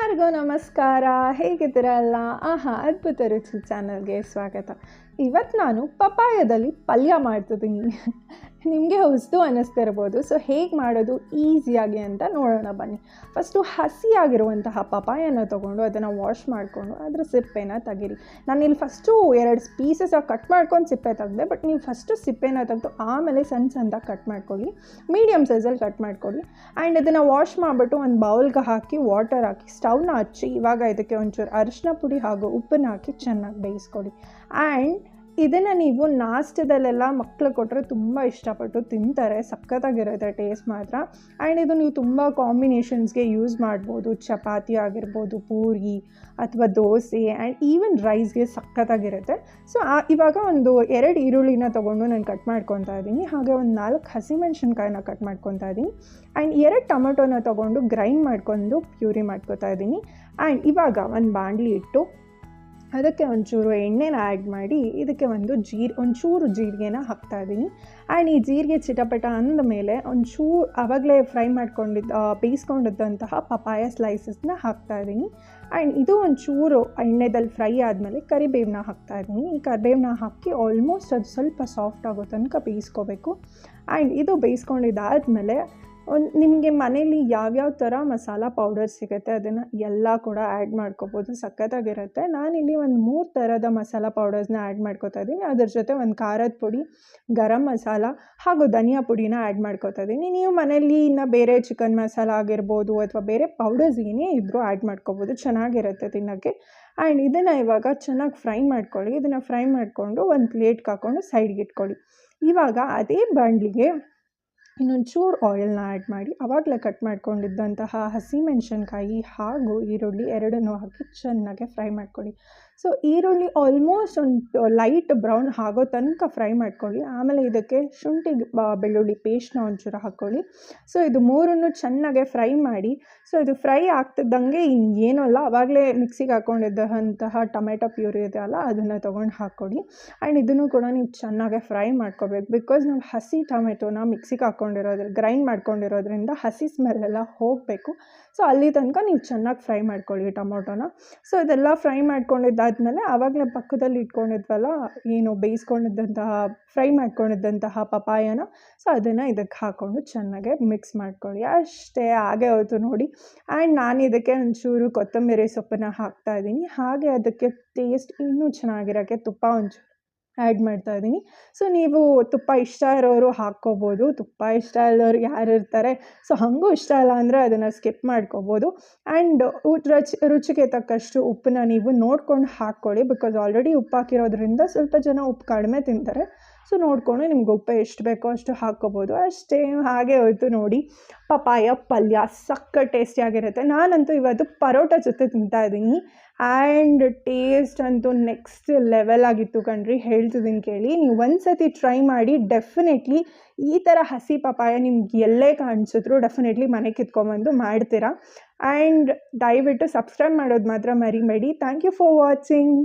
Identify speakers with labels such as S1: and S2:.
S1: ಎಲ್ಲರಿಗೂ ನಮಸ್ಕಾರ. ಹೇಗಿದ್ದೀರಾ ಎಲ್ಲ? ಅದ್ಭುತ ರುಚಿ ಚಾನಲ್ಗೆ ಸ್ವಾಗತ. ಇವತ್ತು ನಾನು ಪಪಾಯದಲ್ಲಿ ಪಲ್ಯ ಮಾಡ್ತಿದ್ದೀನಿ. ನಿಮಗೆ ಹೊಸದು ಅನ್ನಿಸ್ತಿರ್ಬೋದು. ಸೊ ಹೇಗೆ ಮಾಡೋದು ಈಸಿಯಾಗಿ ಅಂತ ನೋಡೋಣ ಬನ್ನಿ. ಫಸ್ಟು ಹಸಿಯಾಗಿರುವಂತಹ ಪಪಾಯನ ತೊಗೊಂಡು ಅದನ್ನು ವಾಶ್ ಮಾಡಿಕೊಂಡು ಅದರ ಸಿಪ್ಪೆನ ತೆಗೀರಿ. ನಾನಿಲ್ಲಿ ಫಸ್ಟು 2 ಪೀಸಸ್ ಕಟ್ ಮಾಡ್ಕೊಂಡು ಸಿಪ್ಪೆ ತೆಗೆದೆ. ಬಟ್ ನೀವು ಫಸ್ಟು ಸಿಪ್ಪೆನ ತೆಗೆದು ಆಮೇಲೆ ಸಣ್ಣದಾಗಿ ಕಟ್ ಮಾಡ್ಕೊಳ್ಳಿ. ಮೀಡಿಯಮ್ ಸೈಜಲ್ಲಿ ಕಟ್ ಮಾಡ್ಕೊಳ್ಳಿ. ಆ್ಯಂಡ್ ಇದನ್ನು ವಾಶ್ ಮಾಡಿಬಿಟ್ಟು ಒಂದು ಬೌಲ್ಗೆ ಹಾಕಿ ವಾಟರ್ ಹಾಕಿ ಸ್ಟವ್ನ ಹಚ್ಚಿ ಇವಾಗ ಇದಕ್ಕೆ ಒಂಚೂರು ಅರಿಶಿನ ಪುಡಿ ಹಾಗೂ ಉಪ್ಪನ್ನ ಹಾಕಿ ಚೆನ್ನಾಗಿ ಬೇಯಿಸ್ಕೊಳ್ಳಿ. ಆ್ಯಂಡ್ ಇದನ್ನು ನೀವು ನಾಷ್ಟದಲ್ಲೆಲ್ಲ ಮಕ್ಳು ಕೊಟ್ಟರೆ ತುಂಬ ಇಷ್ಟಪಟ್ಟು ತಿಂತಾರೆ. ಸಖತ್ತಾಗಿರುತ್ತೆ ಟೇಸ್ಟ್ ಮಾತ್ರ. ಆ್ಯಂಡ್ ಇದು ನೀವು ತುಂಬ ಕಾಂಬಿನೇಷನ್ಸ್ಗೆ ಯೂಸ್ ಮಾಡ್ಬೋದು. ಚಪಾತಿ ಆಗಿರ್ಬೋದು, ಪೂರಿ ಅಥವಾ ದೋಸೆ ಆ್ಯಂಡ್ ಈವನ್ ರೈಸ್ಗೆ ಸಖತ್ತಾಗಿರುತ್ತೆ. ಸೊ ಇವಾಗ ಒಂದು 2 ಈರುಳ್ಳಿನ ತೊಗೊಂಡು ನಾನು ಕಟ್ ಮಾಡ್ಕೊತಾ ಇದ್ದೀನಿ. ಹಾಗೆ ಒಂದು 4 ಹಸಿಮೆಣ್ಸಿನ್ಕಾಯಿನ ಕಟ್ ಮಾಡ್ಕೊತಾ ಇದ್ದೀನಿ. ಆ್ಯಂಡ್ 2 ಟೊಮೆಟೊನ ತೊಗೊಂಡು ಗ್ರೈಂಡ್ ಮಾಡ್ಕೊಂಡು ಪ್ಯೂರಿ ಮಾಡ್ಕೊತಾ ಇದ್ದೀನಿ. ಆ್ಯಂಡ್ ಇವಾಗ ಒಂದು ಬಾಣಲಿ ಇಟ್ಟು ಅದಕ್ಕೆ ಒಂಚೂರು ಎಣ್ಣೆನ ಆ್ಯಡ್ ಮಾಡಿ ಇದಕ್ಕೆ ಒಂಚೂರು ಜೀರಿಗೆನ ಹಾಕ್ತಾಯಿದ್ದೀನಿ. ಆ್ಯಂಡ್ ಈ ಜೀರಿಗೆ ಚಿಟಪಟ ಅಂದಮೇಲೆ ಒಂಚೂರು ಆವಾಗಲೇ ಫ್ರೈ ಬೇಯಿಸ್ಕೊಂಡಿದ್ದಂತಹ ಪಪಾಯ ಸ್ಲೈಸಸ್ನ ಹಾಕ್ತಾಯಿದ್ದೀನಿ. ಆ್ಯಂಡ್ ಇದು ಒಂಚೂರು ಎಣ್ಣೆದಲ್ಲಿ ಫ್ರೈ ಆದಮೇಲೆ ಕರಿಬೇವನ್ನ ಹಾಕ್ತಾಯಿದ್ದೀನಿ. ಈ ಕರಿಬೇವನ್ನ ಹಾಕಿ ಆಲ್ಮೋಸ್ಟ್ ಅದು ಸ್ವಲ್ಪ ಸಾಫ್ಟ್ ಆಗೋ ತನಕ ಬೇಯಿಸ್ಕೋಬೇಕು. ಆ್ಯಂಡ್ ಇದು ಬೇಯಿಸ್ಕೊಂಡಿದ್ದಾದಮೇಲೆ ನಿಮಗೆ ಮನೇಲಿ ಯಾವ್ಯಾವ ಥರ ಮಸಾಲ ಪೌಡರ್ ಸಿಗುತ್ತೆ ಅದನ್ನು ಎಲ್ಲ ಕೂಡ ಆ್ಯಡ್ ಮಾಡ್ಕೋಬೋದು. ಸಖತ್ತಾಗಿರುತ್ತೆ. ನಾನಿಲ್ಲಿ ಒಂದು 3 ಥರದ ಮಸಾಲ ಪೌಡರ್ಸ್ನ ಆ್ಯಡ್ ಮಾಡ್ಕೋತಾ ಇದ್ದೀನಿ. ಅದ್ರ ಜೊತೆ ಒಂದು ಖಾರದ ಪುಡಿ, ಗರಂ ಮಸಾಲ ಹಾಗೂ ಧನಿಯಾ ಪುಡಿನ ಆ್ಯಡ್ ಮಾಡ್ಕೋತಾ ಇದ್ದೀನಿ. ನೀವು ಮನೇಲಿ ಇನ್ನು ಬೇರೆ ಚಿಕನ್ ಮಸಾಲ ಆಗಿರ್ಬೋದು ಅಥವಾ ಬೇರೆ ಪೌಡರ್ಸ್ ಏನೇ ಇದ್ದರೂ ಆ್ಯಡ್ ಮಾಡ್ಕೋಬೋದು. ಚೆನ್ನಾಗಿರುತ್ತೆ ತಿನ್ನೋಕ್ಕೆ. ಆ್ಯಂಡ್ ಇದನ್ನು ಇವಾಗ ಚೆನ್ನಾಗಿ ಫ್ರೈ ಮಾಡ್ಕೊಳ್ಳಿ. ಇದನ್ನು ಫ್ರೈ ಮಾಡಿಕೊಂಡು ಒಂದು ಪ್ಲೇಟ್ಗೆ ಹಾಕ್ಕೊಂಡು ಸೈಡ್ಗೆ ಇಟ್ಕೊಳ್ಳಿ. ಇವಾಗ ಅದೇ ಬಾಣಲಿಗೆ ಇನ್ನೊಂಚೂರು ಆಯಿಲ್ನ ಆ್ಯಡ್ ಮಾಡಿ ಆವಾಗಲೇ ಕಟ್ ಮಾಡ್ಕೊಂಡಿದ್ದಂತಹ ಹಸಿಮೆಣ್ಸಿನ್ಕಾಯಿ ಹಾಗೂ ಈರುಳ್ಳಿ ಎರಡನ್ನೂ ಹಾಕಿ ಚೆನ್ನಾಗೆ ಫ್ರೈ ಮಾಡ್ಕೊಳ್ಳಿ. ಸೊ ಈರುಳ್ಳಿ ಆಲ್ಮೋಸ್ಟ್ ಒಂದು ಲೈಟ್ ಬ್ರೌನ್ ಆಗೋ ತನಕ ಫ್ರೈ ಮಾಡ್ಕೊಳ್ಳಿ. ಆಮೇಲೆ ಇದಕ್ಕೆ ಶುಂಠಿ ಬೆಳ್ಳುಳ್ಳಿ ಪೇಸ್ಟ್ನ ಒಂಚೂರು ಹಾಕ್ಕೊಳ್ಳಿ. ಸೊ ಇದು 3 ಚೆನ್ನಾಗೆ ಫ್ರೈ ಮಾಡಿ. ಸೊ ಇದು ಫ್ರೈ ಆಗ್ತಿದ್ದಂಗೆ ಇನ್ನೇನೂ ಅಲ್ಲ, ಆವಾಗಲೇ ಮಿಕ್ಸಿಗೆ ಹಾಕ್ಕೊಂಡಿದ್ದಂತಹ ಟೊಮೆಟೊ ಪ್ಯೂರಿ ಇದೆ ಅಲ್ಲ ಅದನ್ನು ತೊಗೊಂಡು ಹಾಕ್ಕೊಳ್ಳಿ. ಆ್ಯಂಡ್ ಇದನ್ನು ಕೂಡ ನೀವು ಚೆನ್ನಾಗೆ ಫ್ರೈ ಮಾಡ್ಕೋಬೇಕು. ಬಿಕಾಸ್ ನಾವು ಹಸಿ ಟೊಮೆಟೊನ ಮಿಕ್ಸಿಗೆ ಗ್ರೈಂಡ್ ಮಾಡ್ಕೊಂಡಿರೋದ್ರಿಂದ ಹಸಿ ಸ್ಮೆಲ್ಲೆಲ್ಲ ಹೋಗಬೇಕು. ಸೊ ಅಲ್ಲಿ ತನಕ ನೀವು ಚೆನ್ನಾಗಿ ಫ್ರೈ ಮಾಡ್ಕೊಳ್ಳಿ ಟೊಮೊಟೊನ. ಸೊ ಇದೆಲ್ಲ ಫ್ರೈ ಮಾಡ್ಕೊಂಡಿದ್ದಾದಮೇಲೆ ಆವಾಗಲೇ ಪಕ್ಕದಲ್ಲಿ ಇಟ್ಕೊಂಡಿದ್ವಲ್ಲ ಏನು ಫ್ರೈ ಮಾಡ್ಕೊಂಡಿದ್ದಂತಹ ಪಪಾಯನ, ಸೊ ಅದನ್ನು ಇದಕ್ಕೆ ಹಾಕ್ಕೊಂಡು ಚೆನ್ನಾಗೆ ಮಿಕ್ಸ್ ಮಾಡ್ಕೊಳ್ಳಿ. ಅಷ್ಟೇ, ಆಗೇ ಹೋಯ್ತು ನೋಡಿ. ಆ್ಯಂಡ್ ನಾನು ಇದಕ್ಕೆ ಒಂಚೂರು ಕೊತ್ತಂಬರಿ ಸೊಪ್ಪನ್ನು ಹಾಕ್ತಾಯಿದ್ದೀನಿ. ಹಾಗೆ ಅದಕ್ಕೆ ಟೇಸ್ಟ್ ಇನ್ನೂ ಚೆನ್ನಾಗಿರೋಕ್ಕೆ ತುಪ್ಪ ಒಂಚೂರು ಆ್ಯಡ್ ಮಾಡ್ತಾಯಿದ್ದೀನಿ. ಸೊ ನೀವು ತುಪ್ಪ ಇಷ್ಟ ಇರೋರು ಹಾಕ್ಕೋಬೋದು. ತುಪ್ಪ ಇಷ್ಟ ಇಲ್ಲದವ್ರು ಯಾರು ಇರ್ತಾರೆ? ಸೊ ಹಾಗೂ ಇಷ್ಟ ಇಲ್ಲ ಅಂದರೆ ಅದನ್ನು ಸ್ಕಿಪ್ ಮಾಡ್ಕೋಬೋದು. ಆ್ಯಂಡ್ ರುಚಿಗೆ ತಕ್ಕಷ್ಟು ಉಪ್ಪನ್ನ ನೀವು ನೋಡ್ಕೊಂಡು ಹಾಕ್ಕೊಳ್ಳಿ. ಬಿಕಾಸ್ ಆಲ್ರೆಡಿ ಉಪ್ಪು ಹಾಕಿರೋದ್ರಿಂದ ಸ್ವಲ್ಪ ಜನ ಉಪ್ಪು ಕಡಿಮೆ ತಿಂತಾರೆ. ಸೊ ನೋಡಿಕೊಂಡು ನಿಮ್ಗೆ ಉಪ್ಪು ಎಷ್ಟು ಬೇಕೋ ಅಷ್ಟು ಹಾಕ್ಕೋಬೋದು. ಅಷ್ಟೇ, ಹಾಗೆ ಹೋಯ್ತು ನೋಡಿ ಪಪಾಯ ಪಲ್ಯ. ಸಖತ್ ಟೇಸ್ಟಿಯಾಗಿರುತ್ತೆ. ನಾನಂತೂ ಇವತ್ತು ಪರೋಟ ಜೊತೆ ತಿಂತಾಯಿದ್ದೀನಿ. ಆ್ಯಂಡ್ ಟೇಸ್ಟ್ ಅಂತೂ ನೆಕ್ಸ್ಟ್ ಲೆವೆಲ್ ಆಗಿತ್ತು ಕಣ್ರಿ, ಹೇಳ್ತಿದ್ದೀನಿ ಕೇಳಿ. ನೀವು ಒಂದು ಸತಿ ಟ್ರೈ ಮಾಡಿ. ಡೆಫಿನೆಟ್ಲಿ ಈ ಥರ ಹಸಿ ಪಪಾಯ ನಿಮ್ಗೆ ಎಲ್ಲೇ ಕಾಣಿಸಿದ್ರು ಡೆಫಿನೆಟ್ಲಿ ಮನೆ ಕಿತ್ಕೊಂಬಂದು ಮಾಡ್ತೀರಾ. ಆ್ಯಂಡ್ ದಯವಿಟ್ಟು ಸಬ್ಸ್ಕ್ರೈಬ್ ಮಾಡೋದು ಮಾತ್ರ ಮರಿಬೇಡಿ. Thank you for watching.